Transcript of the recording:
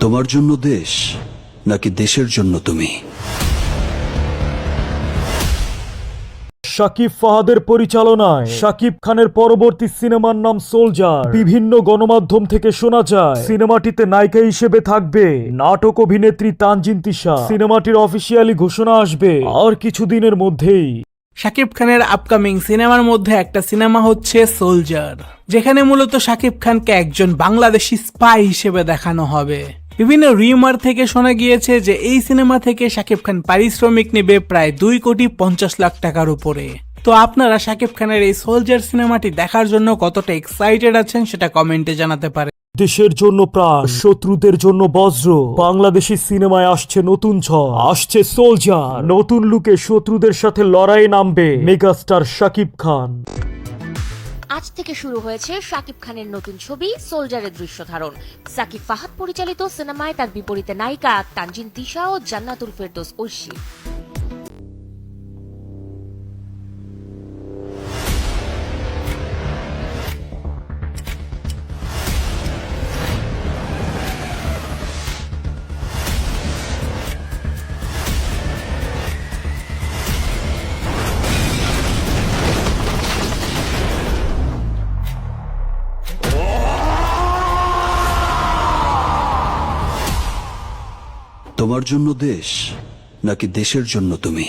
তোমার জন্য দেশ নাকি দেশের জন্য তুমি? শাকিব ফাহাদের পরিচালনায় শাকিব খানের পরবর্তী সিনেমার নাম সোলজার। বিভিন্ন গণমাধ্যম থেকে শোনা যায় সিনেমাটিতে নায়িকা হিসেবে থাকবে নাটক অভিনেত্রী তানজিন তিশা। সিনেমাটির অফিসিয়ালি ঘোষণা আসবে আর কিছুদিনের মধ্যেই। শাকিব খানের আপকামিং সিনেমার মধ্যে একটা সিনেমা হচ্ছে সোলজার, যেখানে মূলত শাকিব খানকে একজন বাংলাদেশি স্পাই হিসেবে দেখানো হবে। বিভিন্ন রিউমার থেকে শোনা গিয়েছে যে এই সিনেমা থেকে শাকিব খান পারিশ্রমিক নেবে প্রায় 2,50,00,000 টাকার উপরে। তো আপনারা শাকিব খানের এই সোলজার সিনেমাটি দেখার জন্য কতটা এক্সাইটেড আছেন সেটা কমেন্টে জানাতে পারেন। দেশের জন্য প্রাণ, শত্রুদের জন্য বজ্র। বাংলাদেশি সিনেমায় আসছে নতুন ঝড়, আসছে সোলজার। নতুন লুকে শত্রুদের সাথে লড়াইয়ে নামবে মেগাস্টার শাকিব খান। আজ থেকে শুরু হয়েছে শাকিব খানের নতুন ছবি সোলজারের দৃশ্য ধারণ। সাকিব ফাহাদ পরিচালিত সিনেমায় তার বিপরীতে নায়িকা তানজিন তিশা ও জান্নাতুল ফেরদৌস ঐশী। তোমার জন্য দেশ নাকি দেশের জন্য তুমি?